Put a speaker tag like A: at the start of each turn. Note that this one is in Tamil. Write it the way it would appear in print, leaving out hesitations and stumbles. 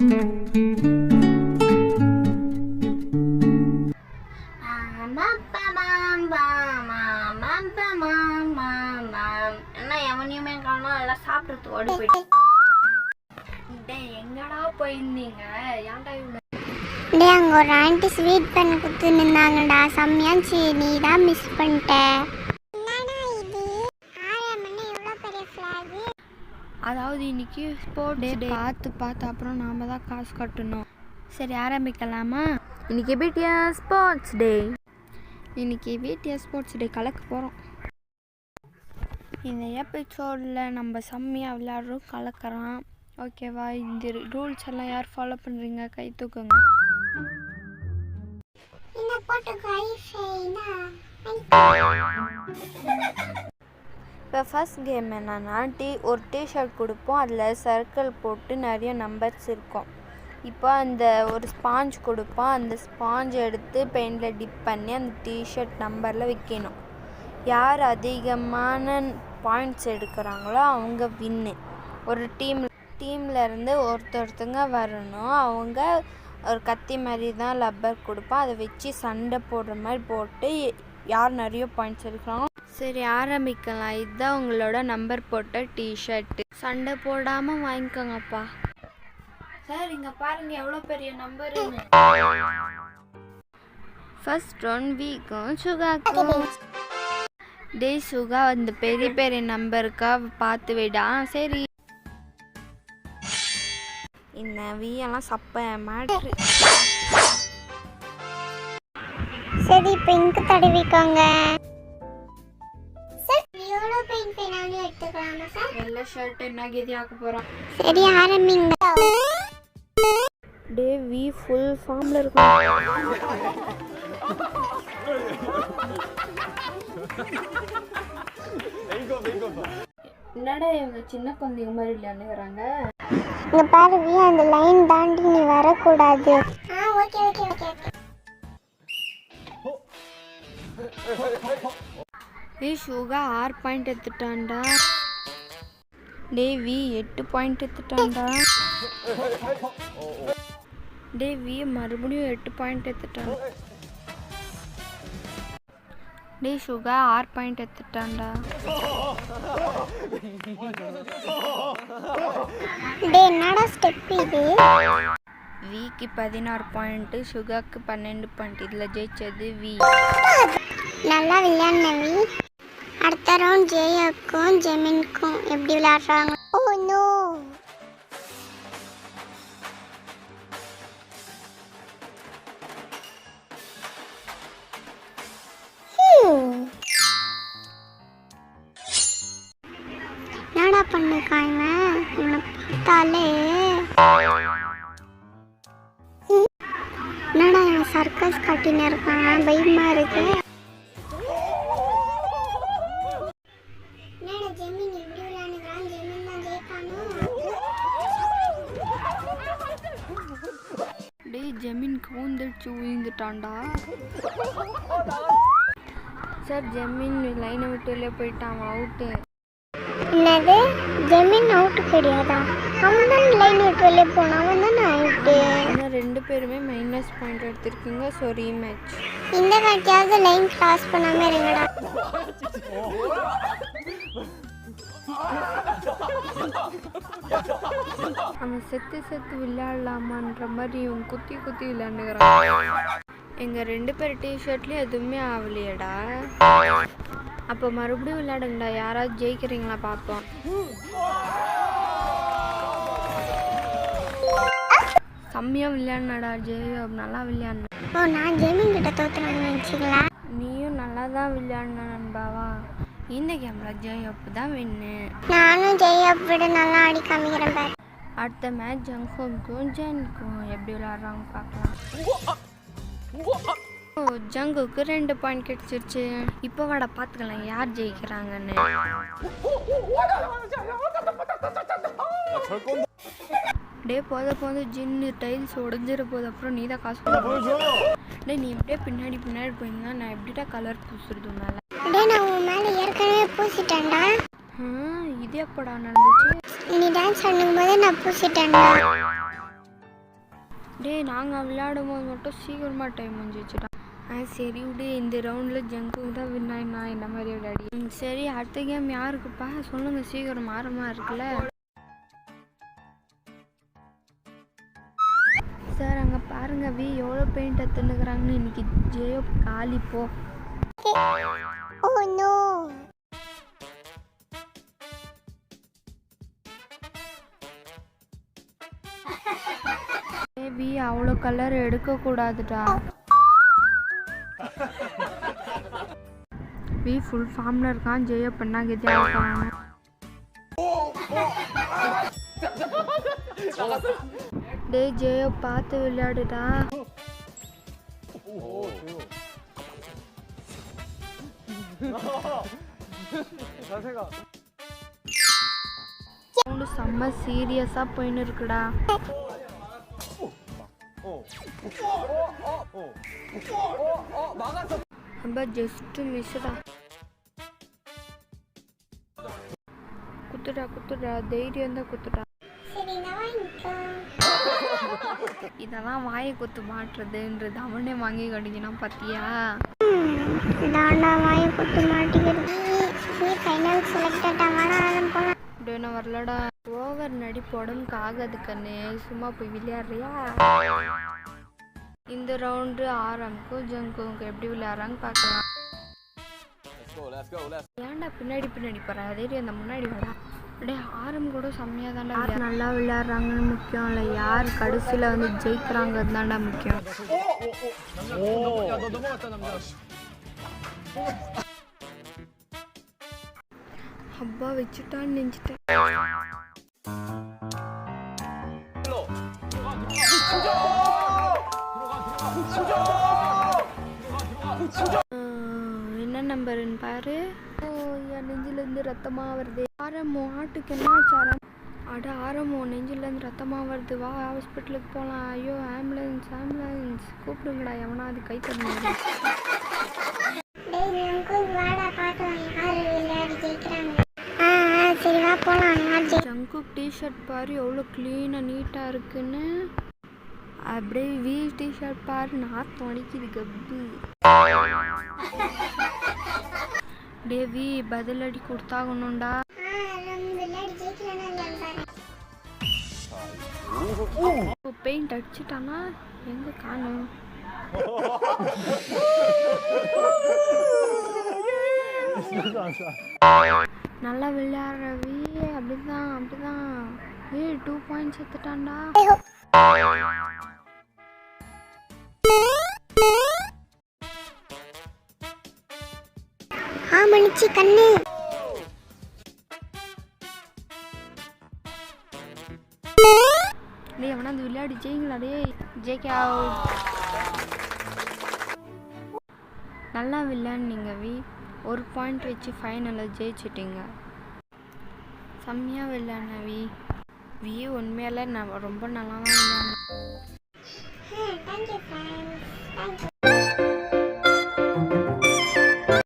A: என்ன எவனையுமே காணோம், எல்லாம் சாப்பிட்றது ஓடி போயிட்டு. எங்கடா போயிருந்தீங்க? ஏன்டா இவ்வளோ?
B: டேய், அங்கே ஒரு ஆண்டி ஸ்வீட் பண்ணி கொடுத்துருந்தாங்கடா, செம்மையாச்சு. நீ தான் மிஸ் பண்ணிட்ட.
A: அதாவது இன்னைக்கு ஸ்போர்ட்ஸ் டே. பார்த்து அப்புறம் நாம தான் காசு கட்டணும். சரி, ஆரம்பிக்கலாமா? இன்னைக்கு பிடிஎஸ் ஸ்போர்ட்ஸ் டே. இன்னைக்கு பிடிஎஸ் ஸ்போர்ட்ஸ் டே கலக்க போகிறோம். இந்த எபிசோடில் நம்ம செம்மையாக விளையாடுறோம், கலக்கிறோம். ஓகேவா? இந்த ரூல்ஸ் எல்லாம் யார் ஃபாலோ பண்ணுறீங்க? கை தூக்குங்க. இப்போ ஃபஸ்ட் கேம் என்னன்னா, ஒரு டிஷர்ட் கொடுப்போம். அதில் சர்க்கிள் போட்டு நிறைய நம்பர்ஸ் இருக்கும். இப்போ அந்த ஒரு ஸ்பாஞ்ச் கொடுப்போம். அந்த ஸ்பாஞ்ச் எடுத்து பெயிண்டில் டிப் பண்ணி அந்த டிஷர்ட் நம்பரில் வைக்கணும். யார் அதிகமான பாயிண்ட்ஸ் எடுக்கிறாங்களோ அவங்க வின்னு. ஒரு டீமில் இருந்து ஒருத்தங்க வரணும். அவங்க ஒரு கத்தி மாதிரி தான் லப்பர் கொடுப்போம். அதை வச்சு சண்டை போடுற மாதிரி போட்டு யார் நிறைய பாயிண்ட்ஸ் எடுக்கிறாங்களோ. சரி, ஆரம்பிக்கலாம். இதுதான் உங்களோட நம்பர் போட்ட டிஷர்ட்டு. சண்டை போடாமல் வாங்கிக்கோங்கப்பா. சார், இங்கே பாருங்க எவ்வளோ பெரிய நம்பர். ஃபர்ஸ்ட் ரவுண்ட் வீக்கும் சுகாக்கும். டே சுகா, அந்த பெரிய பெரிய நம்பருக்கா பார்த்து விடா. சரி, இந்த வீயெல்லாம் சப்ப மாட்டு.
B: சரி, இப்போ இங்கு தடவிக்கோங்க.
A: வெள்ளை ஷர்ட் என்ன கதி ஆக்க போகிறோம்.
B: சரி, ஆரம்பிங்க.
A: டே வி ஃபுல் ஃபார்மில் இருக்கும். என்னடா இவங்க சின்ன குழந்தைங்க மாதிரி விளையாண்டுக்கிறாங்க.
B: இங்க பாரு வி, அந்த லைன் தாண்டி நீ வரக்கூடாது.
A: ஏ சுகா 6 பாயிண்ட் எடுத்துட்டான்டா. டே வி 8 பாயிண்ட் எடுத்துட்டான்டா. டே வி மறுபடியும் 8 பாயிண்ட் எடுத்துட்டான். டே சுகா 6 பாயிண்ட் எடுத்துட்டான்டா.
B: டே என்னடா ஸ்டெப் இது?
A: விக்கு 16 பாயிண்ட், சுகாக்கு 12 பாயிண்ட். இதில் ஜெயிச்சது வி.
B: நல்லா விளையாடுன வி. அடுத்த ரவுண்ட் ஜெயாக்கும் ஜெமின்க்கும் எப்படி விளையாடுறாங்க? Oh no. என்னடா பண்ணிருக்காங்க இவனை பார்த்தாலே? என்னடா இவன் சர்க்கஸ் காட்டின்னு இருக்கான், பயமா இருக்கு.
A: டே ஜெமின் கவுந்துச்சு விழுந்துட்டான்டா. சார், ஜெமின் லைனை விட்டு வெளியே போயிட்டான், அவுட்டு.
B: என்னது? ஜெமின் அவுட்டு கிடையாதா? அவன் தான் லைன் விட்டு வெளியே போனான், அவன் தானே அவுட்டு.
A: ஆனால் 2 பேருமே மைனஸ் பாயிண்ட் எடுத்திருக்கீங்க. So rematch.
B: இந்த வாட்டியாவது லைன் கிராஸ் பண்ணாம இருங்கடா.
A: அவன் செத்து விளையாடலாமான்ற மாதிரி இவன் குத்தி விளையாண்டுக்கிறான். எங்கள் 2 பேர் டிஷர்ட்லேயும் எதுவுமே ஆகலையடா. அப்போ மறுபடியும் விளையாடுங்கடா. யாராவது ஜெயிக்கிறீங்களா பார்ப்போம். செம்மையாக விளையாடினடா ஜெயப், நல்லா விளையாடின.
B: ஓ, நான் ஜெமின் கிட்ட தோத்துறேன்னு நினச்சிங்களா?
A: நீயும் நல்லா தான் விளையாடின நண்பாவா. இந்த கேமில் ஜெயப் தான் வின்னு.
B: நானும் ஜெயப் விட நல்லா ஆடி காமிக்கிறேன் பாரு.
A: அடுத்த மேட்ச் ஜங்குக்கும் ஜெனுக்கும் எப்படி விளையாடுறாங்க பார்க்கலாம். ஓ, ஜங்குக்கு 2 பாயிண்ட் கிடைச்சிருச்சு. இப்போ வாடா பார்த்துக்கலாம் யார் ஜெயிக்கிறாங்கன்னு. டே போத ஜின்னு டைல்ஸ் உடஞ்சிட போது. அப்புறம் நீ தான் காசு டே. நீ இப்படியே பின்னாடி போயிருந்தா நான் எப்படிடா கலர் பூசுறது மேலே?
B: டே, நான் உன் மேலே ஏற்கனவே பூசிட்டேன்டா.
A: இது எப்படா நடந்துச்சு?
B: நீ டான்ஸ் ஆடும்போது நான் பூசிட்டேன்டா.
A: டேய் நாங்கள் விளையாடும் போது மட்டும் சீக்கிரமாக டைம் முடிஞ்சிச்சுடா. சரி விடு, இந்த ரவுண்டில் ஜங்குக்கு தான் வின் ஆயினா என்ன மாதிரி விளையாடி. சரி அடுத்த கேம் யாருக்குப்பா சொல்லுங்கள் சீக்கிரம், ஆரமாக இருக்குல்ல. சார் அங்கே பாருங்க வி எவ்வளோ பெயிண்ட் எடுத்துன்னுக்குறாங்கன்னு. இன்னைக்கு ஜெயோ காலி போ.
B: Oh no.
A: வி அவ்வளோ கலர் எடுக்கக்கூடாதுடா. வி ஃபுல் ஃபார்மில் இருக்கான். ஜெயோ பண்ணா கெதியாக இருக்கான். டே ஜெயோ பார்த்து விளையாடுடா. செம்ம சீரியஸா போயின்னு இருக்குடா. ரொம்ப ஜஸ்ட் மிஸ்டா. குத்துடா குத்துடா, தைரியம் தான் குத்துடா. இதெல்லாம் வாயை குத்து மாட்டுறதுன்றது அவனே வாங்கி கடிக்கணும் பார்த்தியா.
B: தாண்டா வாயை குத்து மாட்டிக்கிறது. நீ ஃபைனல் செலக்டட் ஆகலாம்.
A: நான் வரலடா. ஓவர் நடிப்பு உடம்புக்கு ஆகாது கண்ணு, சும்மா போய் விளையாடுறியா. இந்த ரவுண்டு ஆரம்புக்கும் ஜங்குக்கு எப்படி விளையாடுறாங்க பார்க்கலாம். ஏன்டா பின்னாடி பின்னாடி போற, அதே அந்த முன்னாடி வரா. அப்படியே ஆரம் கூட செம்மையாக தாண்டா. யார் நல்லா விளையாடுறாங்கன்னு முக்கியம் இல்லை, யார் கடைசியில் வந்து ஜெயிக்கிறாங்கிறது தாண்டா முக்கியம். அப்பா வச்சுட்டான்னு நினச்சிட்டேன். என்ன நம்பருன்னு பாரு. என் நெஞ்சிலேருந்து ரத்தமாக வருது. ஆரம்போ ஆட்டுக்கு என்ன ஆச்சாரம்? அட ஆரம்போ நெஞ்சிலேருந்து ரத்தமாக வருது, வா ஹாஸ்பிட்டலுக்கு போகலாம். ஐயோ ஆம்புலன்ஸ் ஆம்புலன்ஸ் கூப்பிடுங்கடா, எவனாவது கை தருங்க. ஜங்குக் டிஷர்ட் பாரு எவ்வளோ க்ளீனாக நீட்டாக இருக்குன்னு. அப்படியே வி டிஷர்ட் பாரு நாற்று அடிக்குது கப்பு. டேவி பதிலடி கொடுத்தாகணும்டா. பெயிண்ட் அடிச்சுட்டானா எங்க காணும். நல்லா விளையாடுறவி. அப்படிதான் அப்படிதான். 2 பாயிண்ட்ஸ் எடுத்துட்டான்டா.
B: மணிச்சு கண்ணு.
A: டேய் அவனா அந்த விளையாடி ஜெயிங்களா. டேய் ஜெயிக்கா. நல்லா விளையாடுனீங்க வி, 1 பாயிண்ட் வச்சு ஃபைனலில் ஜெயிச்சிட்டிங்க. செம்மையாக விளையாடின வி. வி உண்மையால நான் ரொம்ப நல்லா தான் விளையாடினேன்.